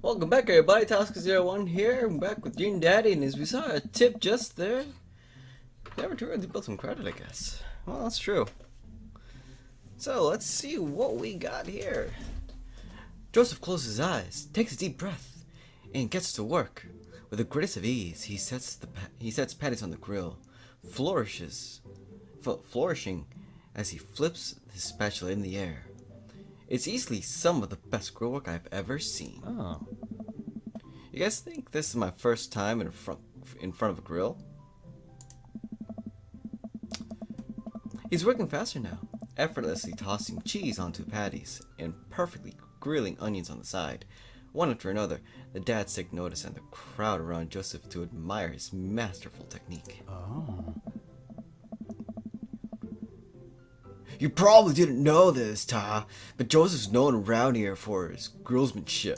Welcome back everybody, Tasker01 here. I'm back with Gene Daddy, and as we saw a tip just there, never too early to build some credit, I guess. Well, that's true. So, let's see what we got here. Joseph closes his eyes, takes a deep breath, and gets to work. With the greatest of ease, he sets patties on the grill, flourishing as he flips his spatula in the air. It's easily some of the best grill work I've ever seen. Oh. You guys think this is my first time in front of a grill? He's working faster now, effortlessly tossing cheese onto patties and perfectly grilling onions on the side. One after another, the dads take notice and the crowd around Joseph to admire his masterful technique. Oh. You probably didn't know this, Ta, but Joseph's known around here for his grillsmanship.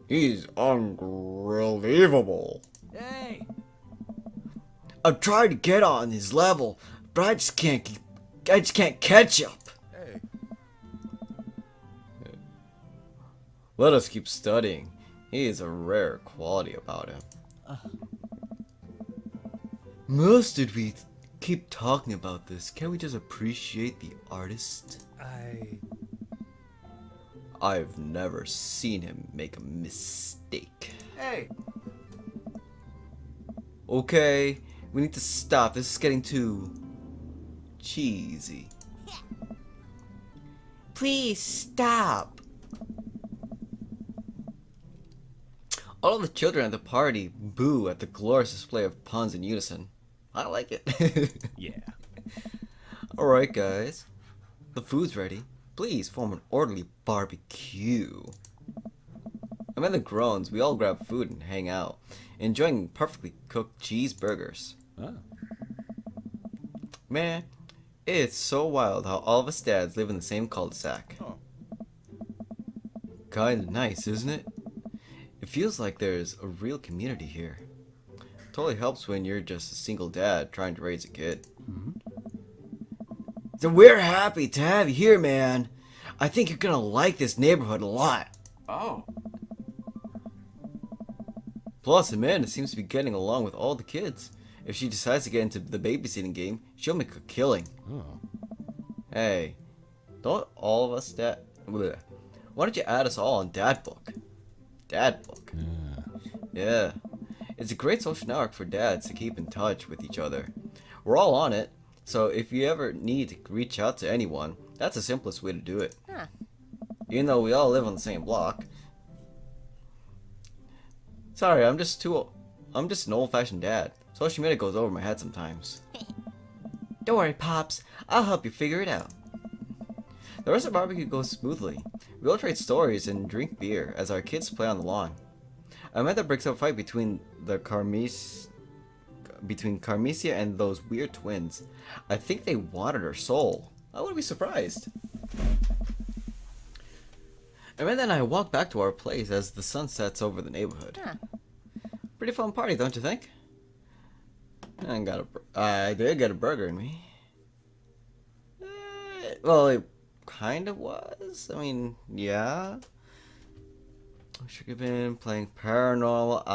He's unbelievable. Hey! I've tried to get on his level, but I just can't catch up. Hey. Let us keep studying. He has a rare quality about him. Most did we keep talking about this? Can't we just appreciate the artist? I've never seen him make a mistake. Hey! Okay, we need to stop. This is getting too cheesy. Please stop. All of the children at the party boo at the glorious display of puns in unison. I like it. Yeah. Alright guys, the food's ready. Please form an orderly barbecue. Among the groans, we all grab food and hang out, enjoying perfectly cooked cheeseburgers. Oh. Man, it's so wild how all of us dads live in the same cul-de-sac. Oh. Kinda nice, isn't it? It feels like there's a real community here. Totally helps when you're just a single dad trying to raise a kid. Mm-hmm. So we're happy to have you here, man. I think you're gonna like this neighborhood a lot. Oh. Plus, Amanda seems to be getting along with all the kids. If she decides to get into the babysitting game, she'll make a killing. Oh. Hey, don't all of us Why don't you add us all on Dadbook? Dadbook. Yeah. It's a great social network for dads to keep in touch with each other. We're all on it, so if you ever need to reach out to anyone, that's the simplest way to do it. Huh. Even though we all live on the same block. Sorry, I'm just an old-fashioned dad. Social media goes over my head sometimes. Don't worry, Pops. I'll help you figure it out. The rest of the barbecue goes smoothly. We all trade stories and drink beer as our kids play on the lawn. Amanda breaks up a fight between Carmesia and those weird twins. I think they wanted her soul. I wouldn't be surprised. Amanda and I walk back to our place as the sun sets over the neighborhood. Huh. Pretty fun party, don't you think? I did get a burger in me. Well, it kind of was. I mean, yeah. I should have been playing paranormal.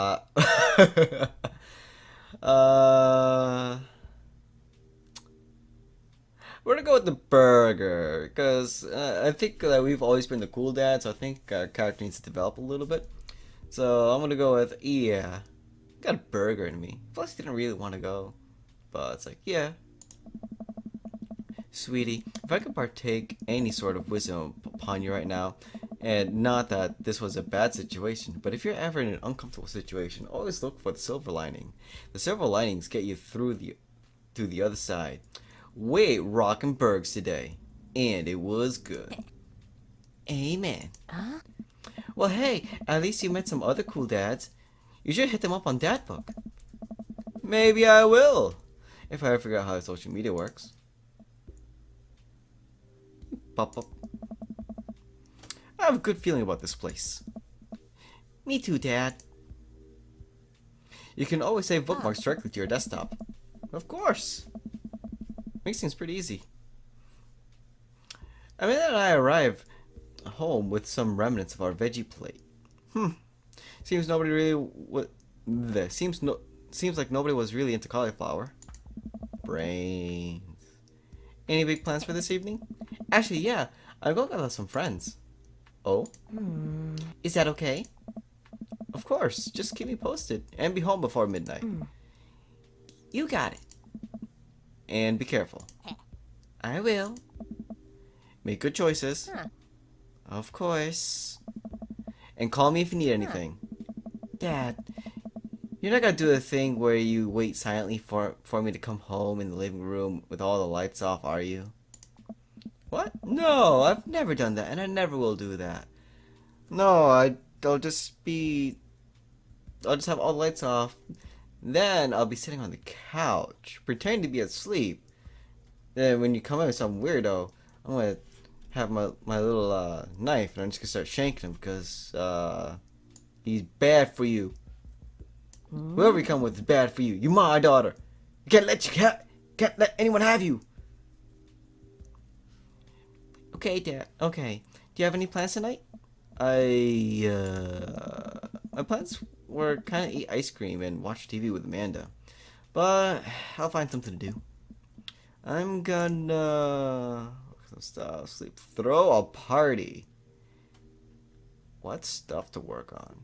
We're gonna go with the burger because I think that we've always been the cool dad, so I think our character needs to develop a little bit. So I'm gonna go with got a burger in me. Plus, didn't really want to go, but it's like sweetie, if I could partake any sort of wisdom upon you right now. And not that this was a bad situation, but if you're ever in an uncomfortable situation, always look for the silver lining. The silver linings get you through to the other side. We ate rockin' burgers today, and it was good. Amen. Huh? Well, hey, at least you met some other cool dads. You should hit them up on Dadbook. Maybe I will, if I ever figure out how social media works. Pop up. I have a good feeling about this place. Me too, Dad. You can always save bookmarks directly to your desktop. Of course. Makes things pretty easy. Amanda and I arrive home with some remnants of our veggie plate. Seems nobody really seems like nobody was really into cauliflower. Brains. Any big plans for this evening? Actually, yeah, I'm going out with some friends. Oh? Is that okay? Of course, just keep me posted and be home before midnight. You got it. And be careful. I will. Make good choices. Of course. And call me if you need anything. Dad, you're not gonna do the thing where you wait silently for me to come home in the living room with all the lights off, are you? What? No, I've never done that, and I never will do that. No, I'll just have all the lights off. Then I'll be sitting on the couch, pretending to be asleep. Then when you come in with some weirdo, I'm gonna have my little knife, and I'm just gonna start shanking him because he's bad for you. Whoever you come with is bad for you. You're my daughter. You can't let anyone have you. Okay, Dad. Okay. Do you have any plans tonight? My plans were kind of eat ice cream and watch TV with Amanda, but I'll find something to do. I'm gonna some stuff, sleep, throw a party. What stuff to work on?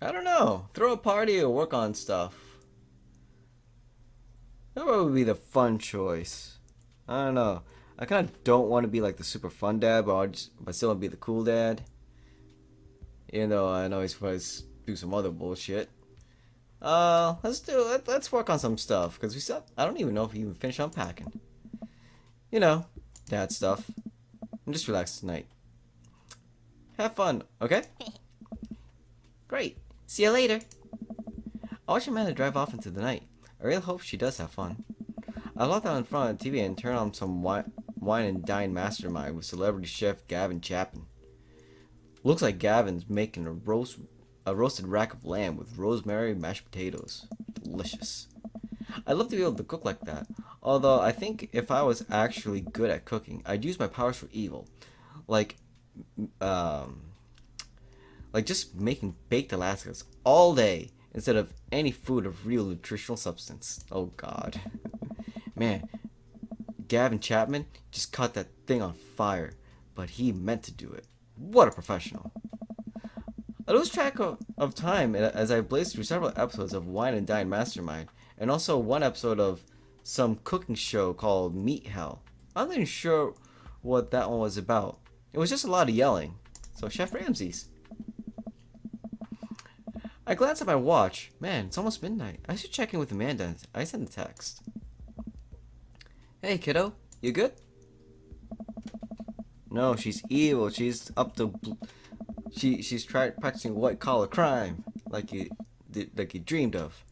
I don't know. Throw a party or work on stuff. That would be the fun choice. I don't know. I kind of don't want to be like the super fun dad, but still want to be the cool dad. Even though I know he's supposed to do some other bullshit. Let's work on some stuff because I don't even know if we even finished unpacking. You know, dad stuff. And just relax tonight. Have fun, okay? Great. See you later. I watch Amanda drive off into the night. I really hope she does have fun. I locked out in front of the TV and turned on some wine and dine mastermind with celebrity chef Gavin Chapman. Looks like Gavin's making a roasted rack of lamb with rosemary and mashed potatoes. Delicious. I'd love to be able to cook like that. Although I think if I was actually good at cooking, I'd use my powers for evil. Like just making baked Alaskas all day instead of any food of real nutritional substance. Oh God. Man, Gavin Chapman just caught that thing on fire, but he meant to do it. What a professional. I lose track of time as I blaze through several episodes of Wine and Dine Mastermind, and also one episode of some cooking show called Meat Hell. I'm not even sure what that one was about. It was just a lot of yelling. So Chef Ramsay's. I glance at my watch. Man, it's almost midnight. I should check in with Amanda. I sent a text. Hey, kiddo. You good? No, she's evil. She's up to... She's practicing white-collar crime. Like you dreamed of.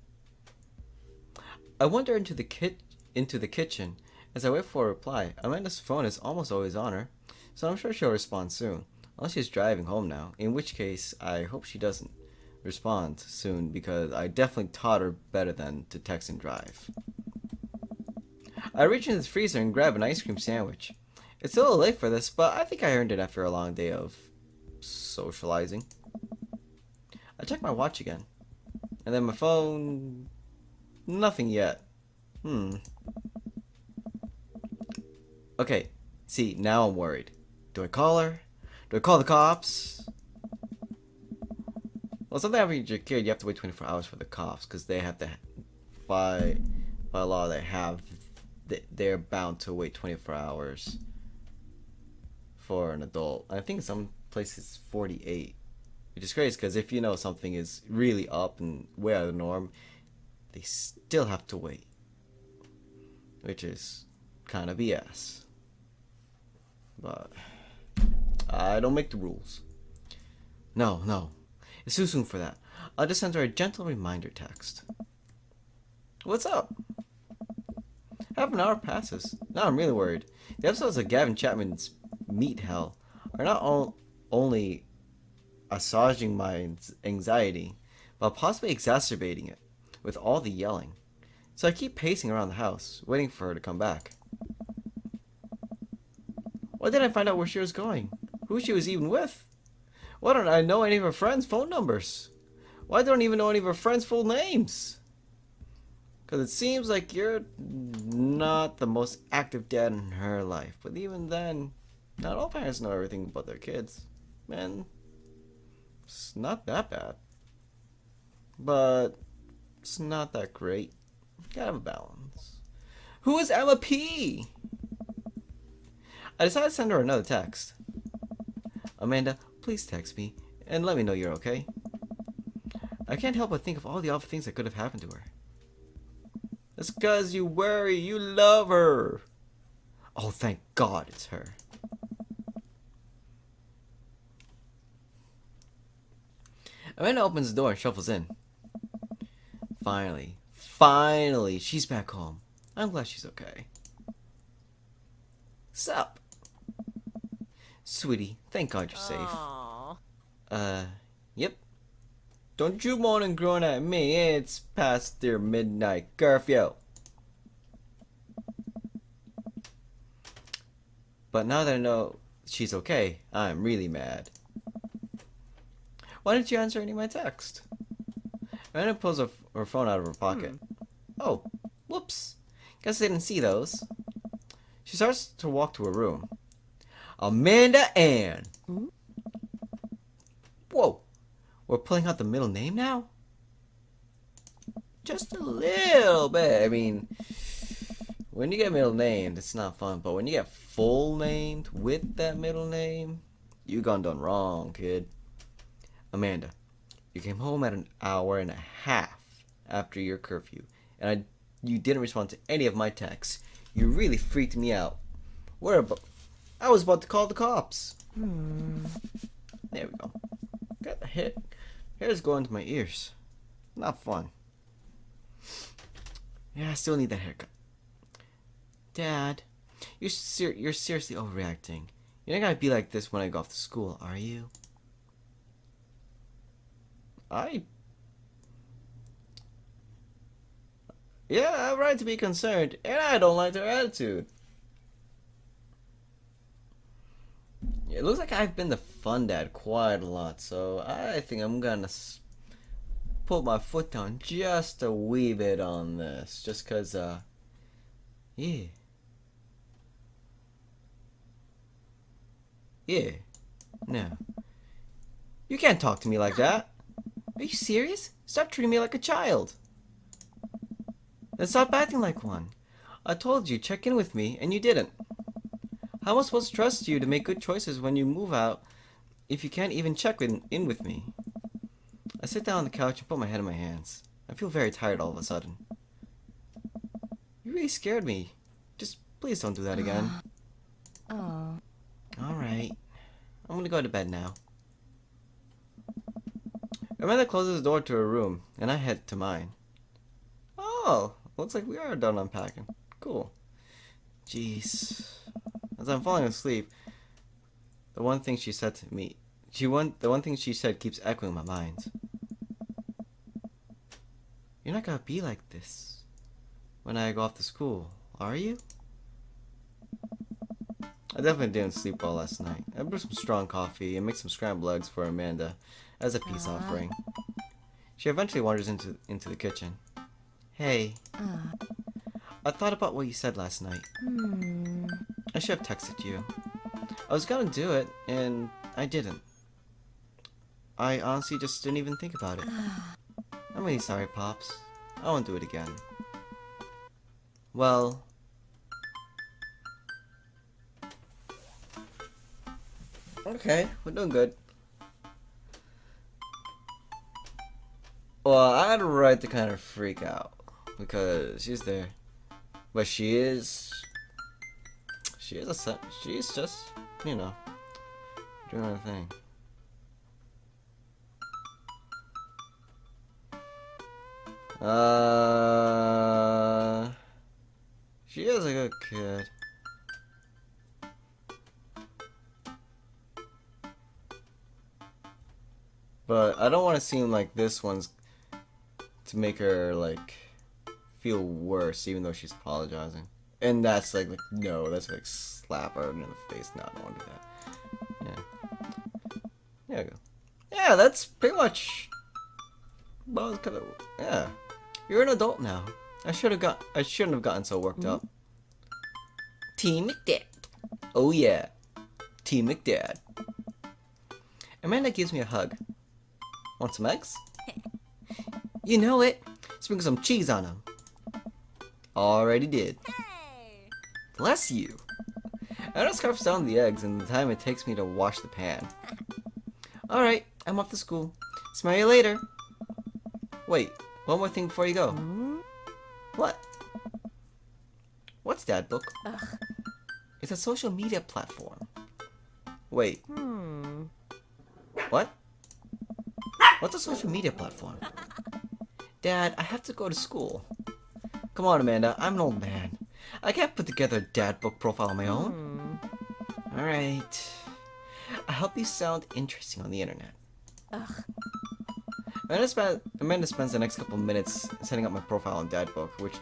I wander into the kitchen. As I wait for a reply, Amanda's phone is almost always on her. So I'm sure she'll respond soon. Unless she's driving home now. In which case, I hope she doesn't respond soon because I definitely taught her better than to text and drive. I reach into the freezer and grab an ice cream sandwich. It's a little late for this, but I think I earned it after a long day of socializing. I check my watch again. And then my phone... Nothing yet. Okay, see, now I'm worried. Do I call her? Do I call the cops? Well, something happens with your kid, you have to wait 24 hours for the cops, because they have to, by law, they're bound to wait 24 hours for an adult. I think in some places 48, which is crazy, because if you know something is really up and way out of the norm, they still have to wait, which is kind of BS. But I don't make the rules. No. It's too soon for that. I'll just send her a gentle reminder text. What's up? Half an hour passes. Now I'm really worried. The episodes of Gavin Chapman's Meat Hell are not only assuaging my anxiety, but possibly exacerbating it with all the yelling. So I keep pacing around the house, waiting for her to come back. Why didn't I find out where she was going? Who she was even with? Why don't I know any of her friends' phone numbers? Why don't I even know any of her friends' full names? Because it seems like you're not the most active dad in her life. But even then, not all parents know everything about their kids. Man, it's not that bad. But it's not that great. Gotta have a balance. Who is Emma P? I decided to send her another text. Amanda, please text me and let me know you're okay. I can't help but think of all the awful things that could have happened to her. It's because you worry, you love her. Oh, thank God it's her. Amanda opens the door and shuffles in. Finally, she's back home. I'm glad she's okay. Sup? Sweetie, thank God you're safe. Yep. Don't you moan and groan at me, it's past their midnight curfew. But now that I know she's okay, I'm really mad. Why didn't you answer any of my text? Amanda pulls her phone out of her pocket. Oh, whoops. Guess I didn't see those. She starts to walk to her room. Amanda Ann. Whoa. We're pulling out the middle name now? Just a little bit. I mean, when you get middle named, it's not fun. But when you get full named with that middle name, you gone done wrong, kid. Amanda, you came home at an hour and a half after your curfew, and you didn't respond to any of my texts. You really freaked me out. I was about to call the cops. There we go. Got the hair's going to my ears. Not fun. Yeah, I still need that haircut. Dad, you're seriously overreacting. You're not gonna be like this when I go off to school, are you? Yeah, I have a right to be concerned, and I don't like their attitude. It looks like I've been the fun dad quite a lot, so I think I'm gonna put my foot down just a wee bit on this, just cause, yeah. Yeah. No. You can't talk to me like that. Are you serious? Stop treating me like a child. Then stop acting like one. I told you, check in with me, and you didn't. How am I supposed to trust you to make good choices when you move out if you can't even check in with me? I sit down on the couch and put my head in my hands. I feel very tired all of a sudden. You really scared me. Just please don't do that again. Alright. I'm gonna go to bed now. Amanda closes the door to her room, and I head to mine. Oh, looks like we are done unpacking. Cool. Jeez. As I'm falling asleep, the one thing she said to me, the one thing she said keeps echoing in my mind. You're not gonna be like this when I go off to school, are you? I definitely didn't sleep well last night. I brewed some strong coffee and made some scrambled eggs for Amanda as a peace offering. She eventually wanders into the kitchen. Hey, I thought about what you said last night. I should have texted you. I was gonna do it, and I didn't. I honestly just didn't even think about it. I'm really sorry, Pops. I won't do it again. Well... Okay, we're doing good. Well, I had a right to kind of freak out. Because she's there. But she's just, you know, doing her thing. She is a good kid. But I don't want to seem like this one's to make her like feel worse, even though she's apologizing. And that's like no, that's like slap her in the face. No, I don't want to do that. Yeah. There we go. Yeah, that's pretty much. Well, kind of. Yeah, you're an adult now. I shouldn't have gotten so worked up. Team McDad. Oh yeah, Team McDad. Amanda gives me a hug. Want some eggs? You know it. Sprinkle some cheese on them. Already did. Hey. Bless you. Anna scarfs down the eggs and the time it takes me to wash the pan. Alright, I'm off to school. Smell you later. Wait, one more thing before you go. What? What's Dadbook? Ugh. It's a social media platform. Wait. What? What's a social media platform? Dad, I have to go to school. Come on, Amanda. I'm an old man. I can't put together a Dadbook profile on my own. Alright. I hope you sound interesting on the internet. Ugh. Amanda spends the next couple minutes setting up my profile on Dadbook, which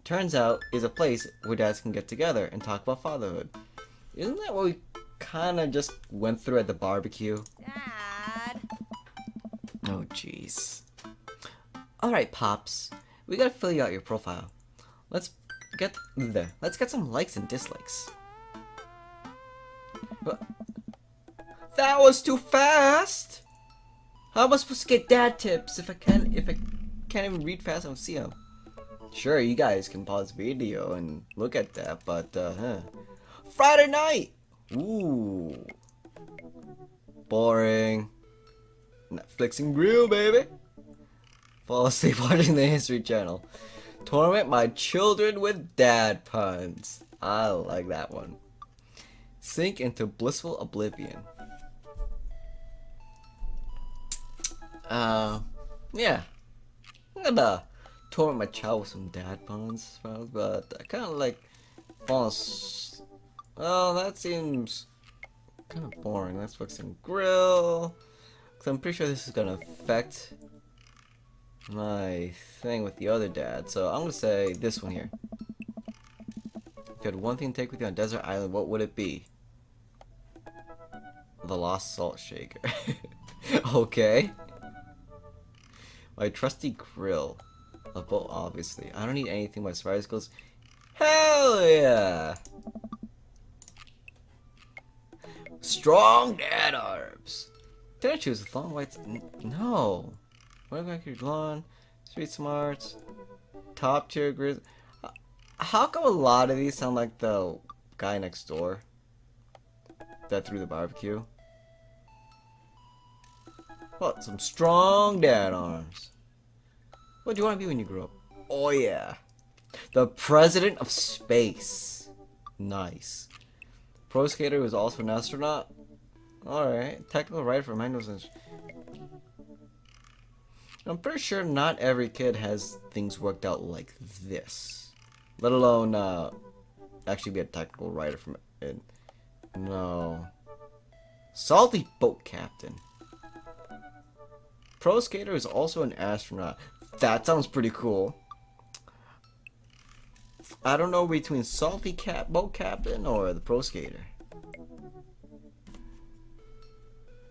turns out is a place where dads can get together and talk about fatherhood. Isn't that what we kind of just went through at the barbecue? Dad. Oh, jeez. Alright, Pops. We gotta fill you out your profile. Let's get some likes and dislikes. That was too fast! How am I supposed to get dad tips if I can't even read fast and see them? Sure, you guys can pause the video and look at that, but Friday night! Ooh. Boring. Netflix and grill, baby. Fall asleep watching the History Channel. Torment my children with dad puns. I like that one. Sink into blissful oblivion. Yeah. I'm gonna torment my child with some dad puns, but I kind of like well, that seems kind of boring. Let's fix and grill. Cause I'm pretty sure this is gonna affect my thing with the other dad. So I'm gonna say this one here. If you had one thing to take with you on a desert island, what would it be? The lost salt shaker. Okay. My trusty grill. A boat, obviously. I don't need anything but surprise goes. Hell yeah! Strong dad arms. Did I choose the long whites? No. What about your lawn? Street smarts. Top tier grizz. How come a lot of these sound like the guy next door that threw the barbecue? What? Some strong dad arms. What do you want to be when you grow up? Oh yeah. The president of space. Nice. Pro skater who is also an astronaut. Alright. Technical writer for Magnus. I'm pretty sure not every kid has things worked out like this. Let alone actually be a technical writer from it. No. Salty boat captain. Pro skater is also an astronaut. That sounds pretty cool. I don't know between salty boat captain or the pro skater.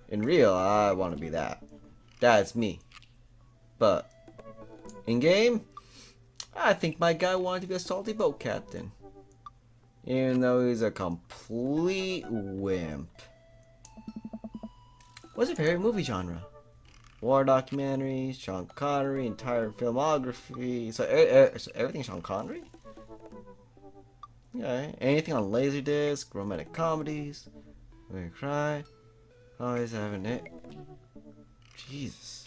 In real, I want to be that. That's me. But in game, I think my guy wanted to be a salty boat captain. Even though he's a complete wimp. What's your favorite movie genre? War documentaries, Sean Connery, entire filmography. So everything Sean Connery? Okay. Anything on Laserdisc, romantic comedies, When You Cry, always having it. Jesus.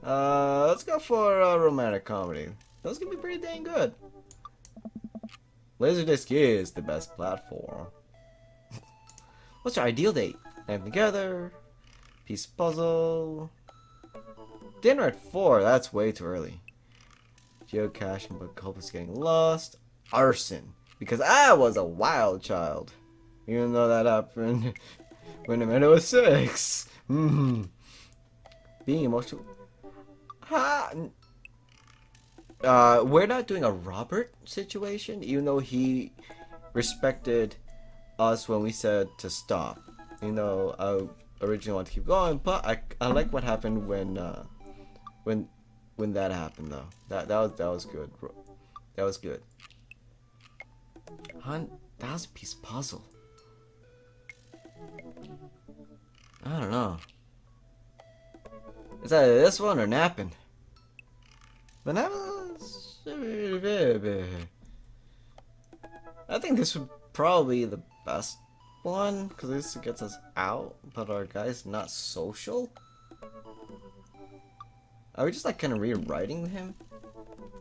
Let's go for a romantic comedy. Those can be pretty dang good. Laserdisc is the best platform. What's your ideal date? Them together. Piece puzzle. Dinner at 4. That's way too early. Geocaching, but hopeless getting lost. Arson. Because I was a wild child. Even though that happened when Amanda was 6. Being being emotional. Ha! We're not doing a Robert situation, even though he respected us when we said to stop. You know, I originally wanted to keep going, but I like what happened when that happened though. That was good. That was good. Hun, that was a piece of puzzle. I don't know. Is that this one or napping? The napping. I think this would probably be the best one because this gets us out, but our guy's not social. Are we just like kind of rewriting him?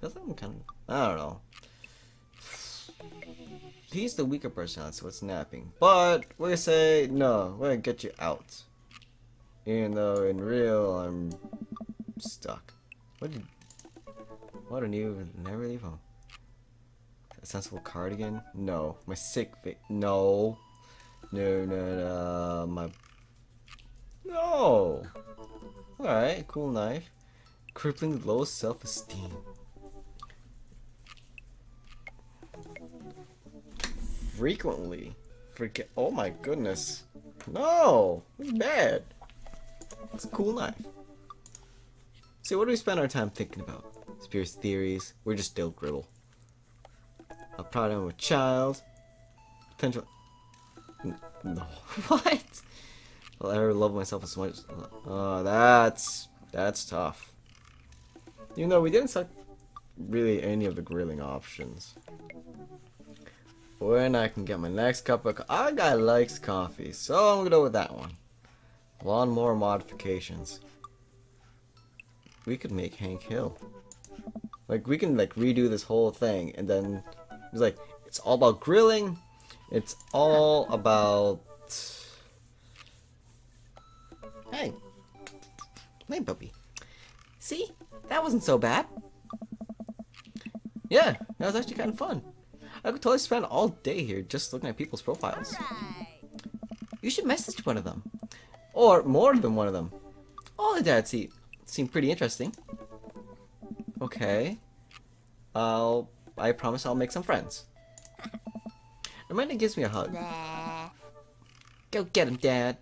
Feels like I'm kind of, I don't know. He's the weaker person, so it's napping. But we're gonna say no. We're gonna get you out. Even though in real I'm stuck. What did you never leave home? A sensible cardigan? No. My sick fit? No. No. My. No. Alright, cool knife. Crippling low self-esteem. Frequently. Forget. Oh my goodness. No. It's bad. It's a cool knife. See, what do we spend our time thinking about? Conspiracy theories. We're just still griddle. A problem with child. Potential. No. What? I'll ever love myself as much. Oh, that's tough. You know, we didn't select really any of the grilling options. When I can get my next cup of our guy likes coffee, so I'm gonna go with that one. One more modifications. We could make Hank Hill. Like, we can like redo this whole thing, and then it's like it's all about grilling. It's all about. Hey, puppy. See, that wasn't so bad. Yeah, that was actually kind of fun. I could totally spend all day here just looking at people's profiles. Alright. You should message one of them. Or more than one of them. All the dads seem pretty interesting. Okay. I promise I'll make some friends. Amanda gives me a hug. Nah. Go get him, Dad.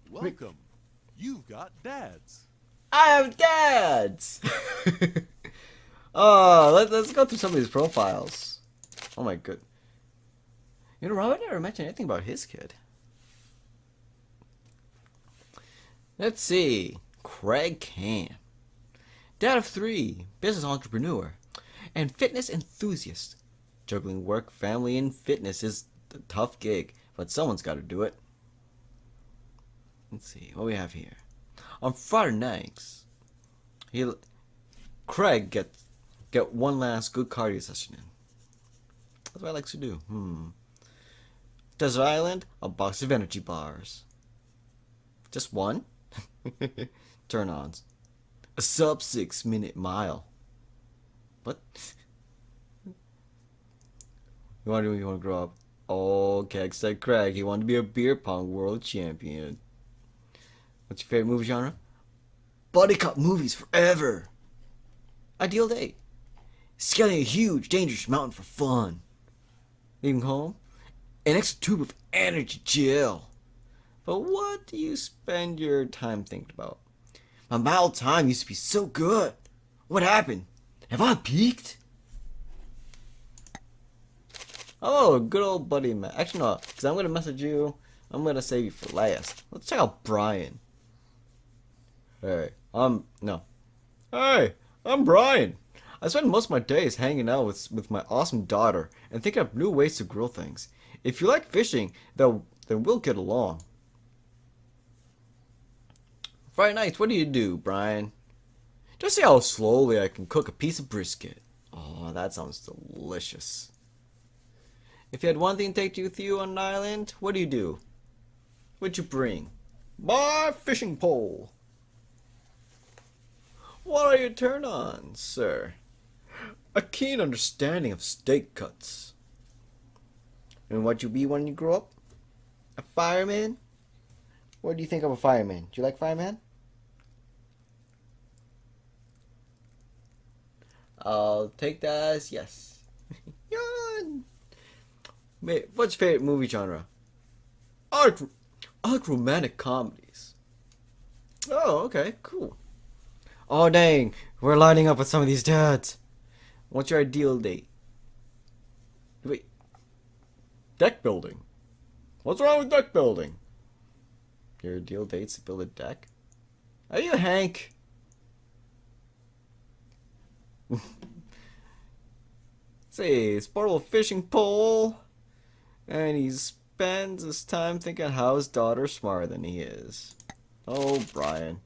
Welcome. You've got dads. I have dads! Oh, let's go through some of these profiles. Oh my good. You know, Robert never mentioned anything about his kid. Let's see. Craig Can. Dad of 3, business entrepreneur, and fitness enthusiast. Juggling work, family, and fitness is a tough gig, but someone's got to do it. Let's see what we have here. On Friday nights, Craig get one last good cardio session in. That's what I like to do. Desert Island, a box of energy bars. Just one? Turn-ons. A sub 6-minute mile. What? You want to grow up? Oh, Keg said Craig. He wanted to be a beer pong world champion. What's your favorite movie genre? Buddy cop movies forever. Ideal date. Scaling a huge, dangerous mountain for fun. Leaving home? An extra tube of energy gel. But what do you spend your time thinking about? My mild time used to be so good. What happened? Have I peaked? Oh, good old buddy Matt. Actually, no, because I'm going to message you. I'm going to save you for last. Let's check out Brian. Hey, no. Hey, I'm Brian. I spend most of my days hanging out with my awesome daughter and thinking of new ways to grill things. If you like fishing, then we'll get along. Friday nights, what do you do, Brian? Just see how slowly I can cook a piece of brisket. Oh, that sounds delicious. If you had one thing to take with you on an island, what do you do? What'd you bring? My fishing pole. What are your turn-ons, sir? A keen understanding of steak cuts. And what you be when you grow up? A fireman? What do you think of a fireman? Do you like fireman? I'll take that as yes. Yawn. What's your favorite movie genre? Art romantic comedies. Oh, okay, cool. Oh dang, we're lining up with some of these dads. What's your ideal date? Wait, deck building. What's wrong with deck building? Your ideal date's to build a deck? Are you Hank? Say, it's portable fishing pole, and he spends his time thinking how his daughter's smarter than he is. Oh, Brian.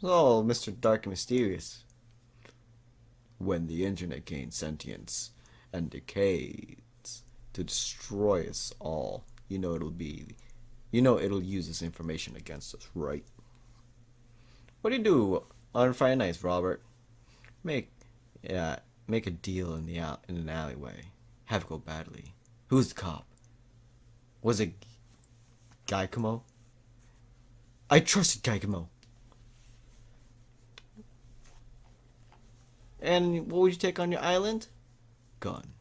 Oh, Mr. Dark and Mysterious. When the internet gains sentience and decays to destroy us all, it'll use this information against us, right? What do you do on Friday nights, Robert? Make a deal in an alleyway. Have it go badly. Who's the cop? Was it Giacomo? I trusted Giacomo. And what would you take on your island? Gun.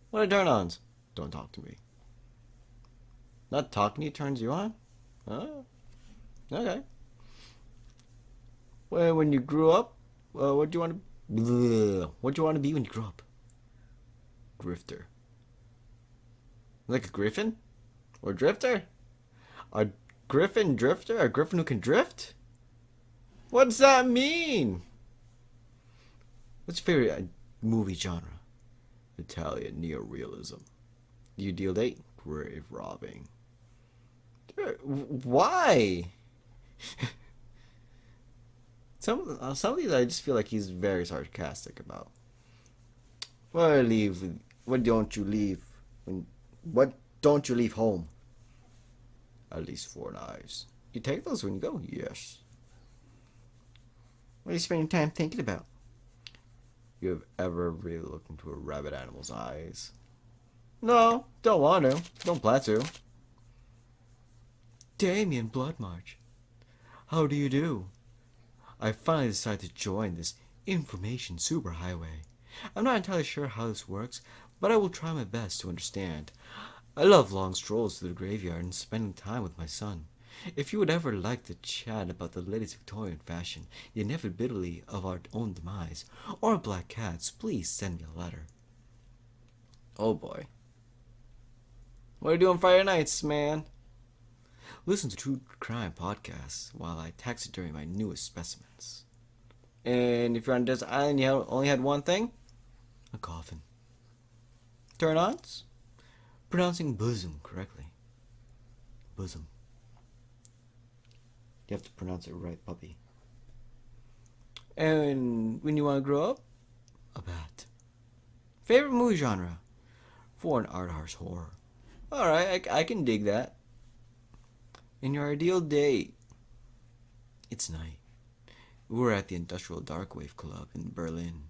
What are turn-ons? Don't talk to me. Not talking to you turns you on? Oh, okay. Well, when you grew up, what do you want to? What do you want to be when you grow up? Grifter. Like a griffin? Or drifter? A griffin drifter? A griffin who can drift? What does that mean? What's your favorite movie genre? Italian neorealism. Your ideal date? Grave robbing. Why? Some of these I just feel like he's very sarcastic about. What don't you leave home? At least 4 knives. You take those when you go? Yes. What are you spending time thinking about? You have ever really looked into a rabbit animal's eyes? No, don't want to. Don't plan to. Damien Bloodmarch. How do you do? I finally decided to join this information superhighway. I'm not entirely sure how this works, but I will try my best to understand. I love long strolls through the graveyard and spending time with my son. If you would ever like to chat about the latest Victorian fashion, the inevitability of our own demise, or black cats, please send me a letter. Oh boy. What are you doing Friday nights, man? Listen to true crime podcasts while I taxidermy my newest specimens. And if you're on a desert island, you only had one thing? A coffin. Turn-ons? Pronouncing bosom correctly. Bosom. You have to pronounce it right, puppy. And when you want to grow up? A bat. Favorite movie genre? For an art house horror. Alright, I can dig that. And your ideal date? It's night. We're at the Industrial Darkwave Club in Berlin.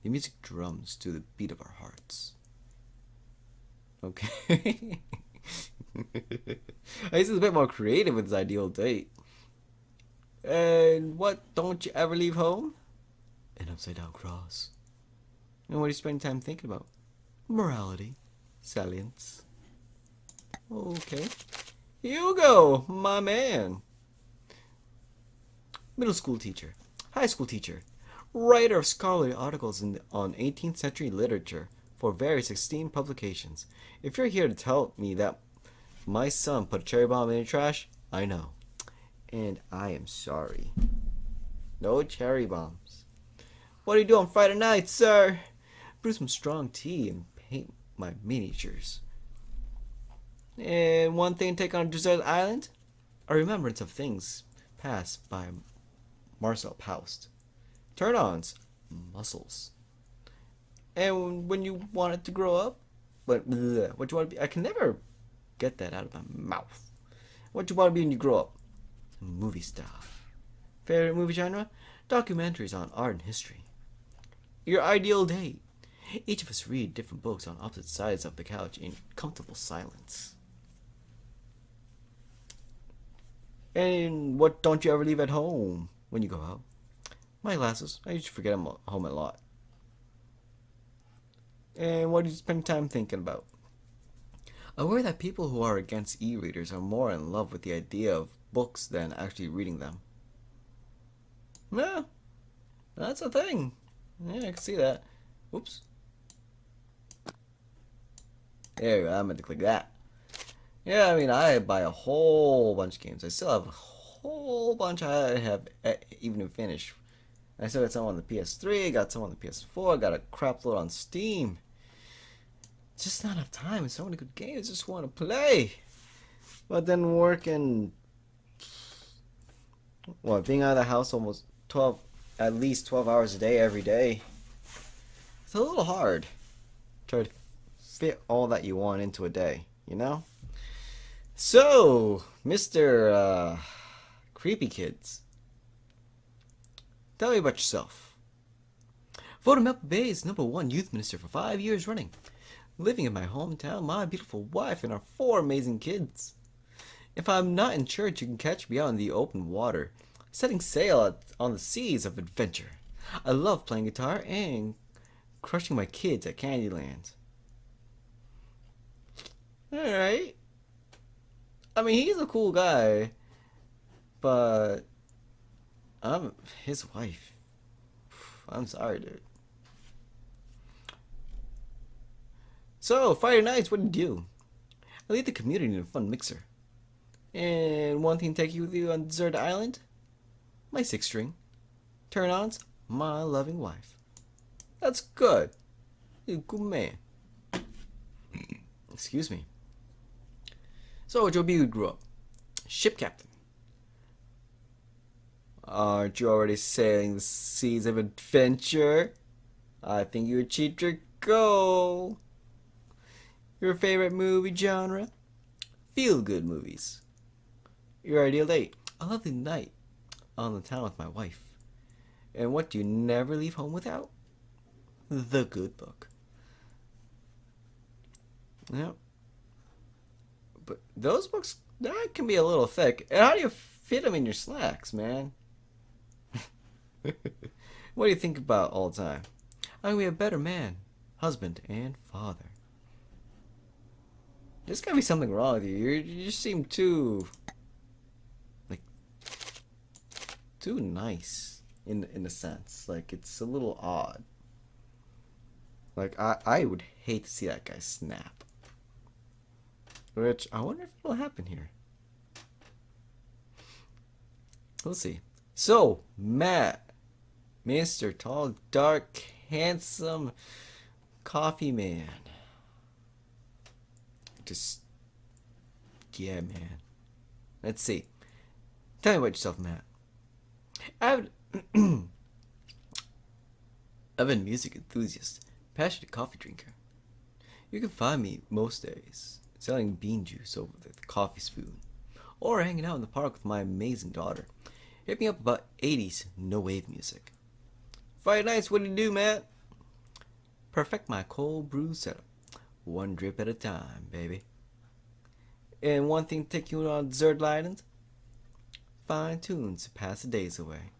The music drums to the beat of our hearts. Okay. He's a bit more creative with his ideal date. And what don't you ever leave home? An upside down cross. And what do you spend time thinking about? Morality. Salience. Okay. Hugo, my man. Middle school teacher. High school teacher. Writer of scholarly articles on 18th century literature for various esteemed publications. If you're here to tell me that my son put a cherry bomb in the trash, I know. And I am sorry. No cherry bombs. What do you do on Friday night, sir? Brew some strong tea and paint my miniatures. And one thing to take on a deserted island? A remembrance of things passed by Marcel Proust. Turn-ons. Muscles. And when you want it to grow up? What you want to be? I can never get that out of my mouth. What you want to be when you grow up? Movie star. Favorite movie genre? Documentaries on art and history. Your ideal date? Each of us read different books on opposite sides of the couch in comfortable silence. And what don't you ever leave at home when you go out? My glasses. I usually forget them at home a lot. And what do you spend time thinking about? Aware that people who are against e-readers are more in love with the idea of books than actually reading them. Yeah, that's a thing. Yeah, I can see that. Oops. There we go. I meant to click that. Yeah, I mean, I buy a whole bunch of games. I still have a whole bunch I have even finished. I still got some on the PS3, got some on the PS4, got a crap load on Steam. Just not enough time. So many good games. Just want to play. But then working, being out of the house almost at least 12 hours a day every day. It's a little hard. Try to fit all that you want into a day, you know? So, Mr. Creepy Kids, tell me about yourself. Voted Melpa Bay's #1 youth minister for 5 years running. Living in my hometown, my beautiful wife and our 4 amazing kids. If I'm not in church, you can catch me out in the open water, setting sail on the seas of adventure. I love playing guitar and crushing my kids at Candyland. Alright. I mean, he's a cool guy, but I'm his wife. I'm sorry, dude. So, Friday nights, what do you do? I lead the community in a fun mixer. And one thing to take you with you on Desert Island? My 6-string. Turn-ons? My loving wife. That's good. You're a good man. Excuse me. So, Joe B grew up. Ship captain. Aren't you already sailing the seas of adventure? I think you achieved your goal. Your favorite movie genre? Feel-good movies. Your ideal date? A lovely night on the town with my wife. And what do you never leave home without? The good book. Yep. But those books, that can be a little thick. And how do you fit them in your slacks, man? What do you think about all the time? I'm gonna be a better man, husband, and father. There's gotta be something wrong with you. You just seem too nice in a sense. Like, it's a little odd. Like, I would hate to see that guy snap. Which, I wonder if it'll happen here. Let's see. So, Matt. Mr. Tall, Dark, Handsome Coffee Man. Just, yeah, man. Let's see. Tell me about yourself, Matt. I've been a music enthusiast, passionate coffee drinker. You can find me most days selling bean juice over the coffee spoon, or hanging out in the park with my amazing daughter. Hit me up about 80s no-wave music. Friday nights, what do you do, Matt? Perfect my cold brew setup. One drip at a time, baby. And one thing to take you on Desert Island? Fine tunes to pass the days away.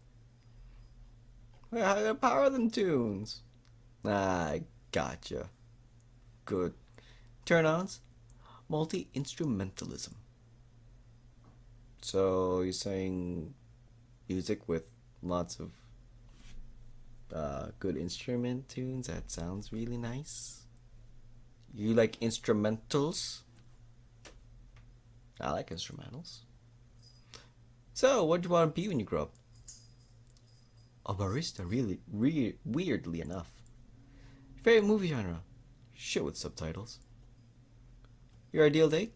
Well, how to power them tunes? I gotcha. Good. Turn-ons? Multi-instrumentalism. So, you're saying music with lots of good instrument tunes? That sounds really nice. You like instrumentals? I like instrumentals. So, what do you want to be when you grow up? A barista, really, weirdly enough. Favorite movie genre? Shit with subtitles. Your ideal date?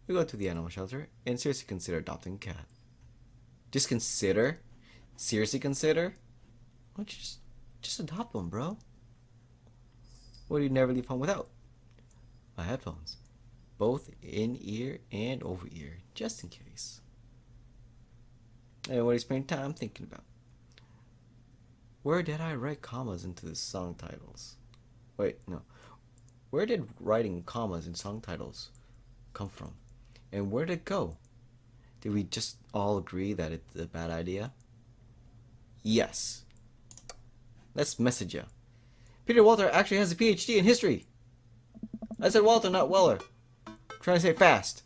We go to the animal shelter and seriously consider adopting a cat. Just consider? Seriously consider? Why don't you just adopt one, bro? What do you never leave home without? My headphones. Both in-ear and over-ear, just in case. And what do you spend time thinking about? Where did I write commas into the song titles? Wait, no. Where did writing commas in song titles come from? And where did it go? Did we just all agree that it's a bad idea? Yes. Let's message you. Peter Walter actually has a PhD in history. I said Walter, not Weller. I'm trying to say it fast.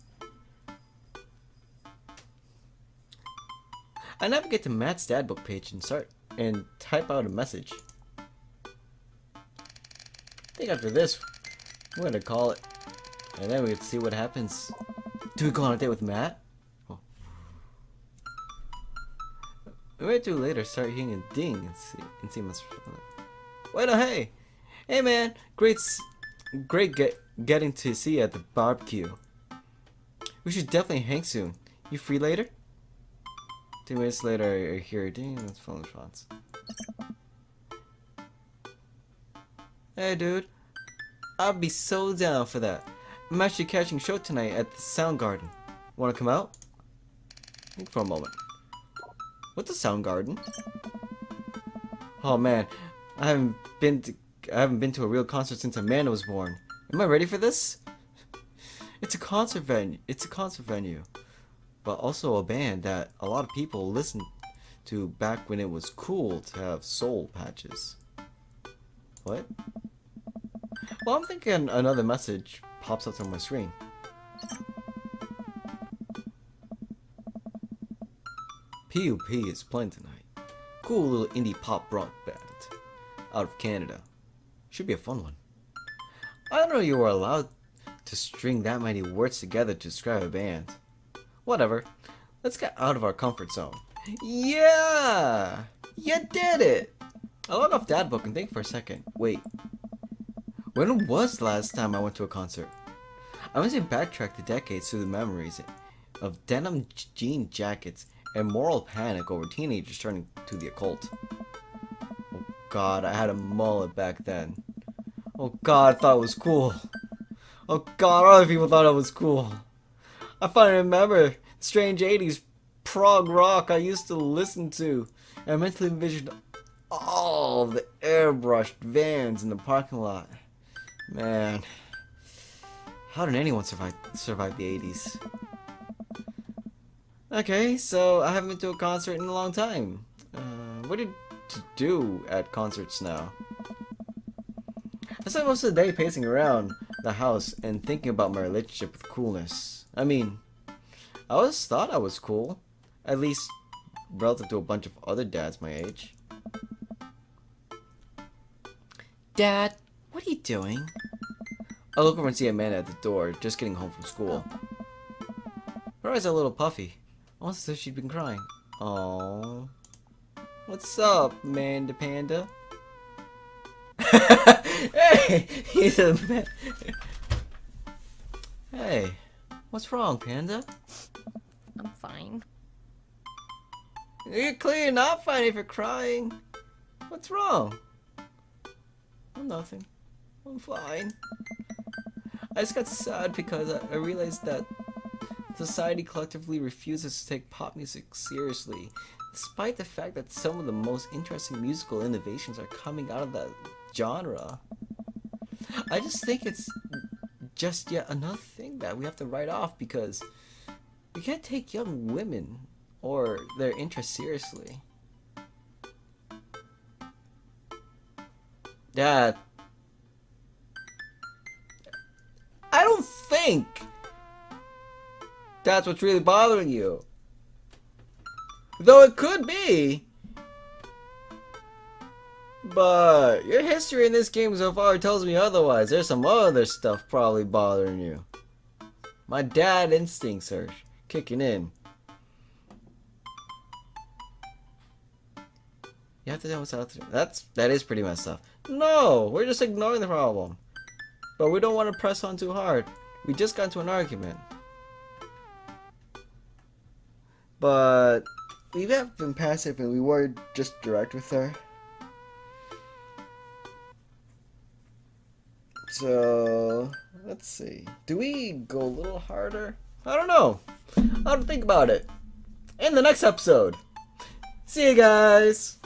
I navigate to Matt's Dadbook page and type out a message. I think after this, we're gonna call it, and then we can see what happens. Do we go on a date with Matt? Oh. We might do later. Start hearing a ding and see what's. Wait, no, hey, man, great getting to see you at the barbecue. We should definitely hang soon. You free later? 2 minutes later, I hear a ding. That's phone response. Hey, dude. I'll be so down for that. I'm actually catching a show tonight at the Soundgarden. Wanna come out? Think for a moment. What's a Soundgarden? Oh man, I haven't been to a real concert since Amanda was born. Am I ready for this? It's a concert venue. But also a band that a lot of people listened to back when it was cool to have soul patches. What? Well, I'm thinking another message pops up on my screen. PUP is playing tonight. Cool little indie pop rock band out of Canada. Should be a fun one. I don't know you were allowed to string that many words together to describe a band. Whatever. Let's get out of our comfort zone. Yeah! You did it! I log off Dadbook and think for a second. Wait. When was the last time I went to a concert? I must have backtracked the decades through the memories of denim jean jackets and moral panic over teenagers turning to the occult. Oh god, I had a mullet back then. Oh god, I thought it was cool. Oh god, other people thought it was cool. I finally remember the strange 80s prog rock I used to listen to, and I mentally envisioned all the airbrushed vans in the parking lot. Man, how did anyone survive the 80s? Okay, so I haven't been to a concert in a long time. What did you do at concerts now? I spent most of the day pacing around the house and thinking about my relationship with coolness. I mean, I always thought I was cool, at least relative to a bunch of other dads my age. Dad, what are you doing? I look over and see Amanda at the door, just getting home from school. Her eyes are a little puffy, almost as if she'd been crying. Aww. What's up, Amanda Panda? Hey! He's a man. Hey, what's wrong, Panda? I'm fine. You're clearly not fine if you're crying. What's wrong? Oh, nothing. I'm fine. I just got sad because I realized that society collectively refuses to take pop music seriously, despite the fact that some of the most interesting musical innovations are coming out of that genre. I just think it's just yet another thing that we have to write off because we can't take young women or their interests seriously. Dad, I don't think that's what's really bothering you. Though it could be. But your history in this game so far tells me otherwise. There's some other stuff probably bothering you. My dad instincts are kicking in. You have to know what's out there. That is pretty messed up. No, we're just ignoring the problem. But we don't want to press on too hard. We just got into an argument. But we have been passive and we were just direct with her. So, let's see. Do we go a little harder? I don't know. I'll have to think about it. In the next episode. See you guys!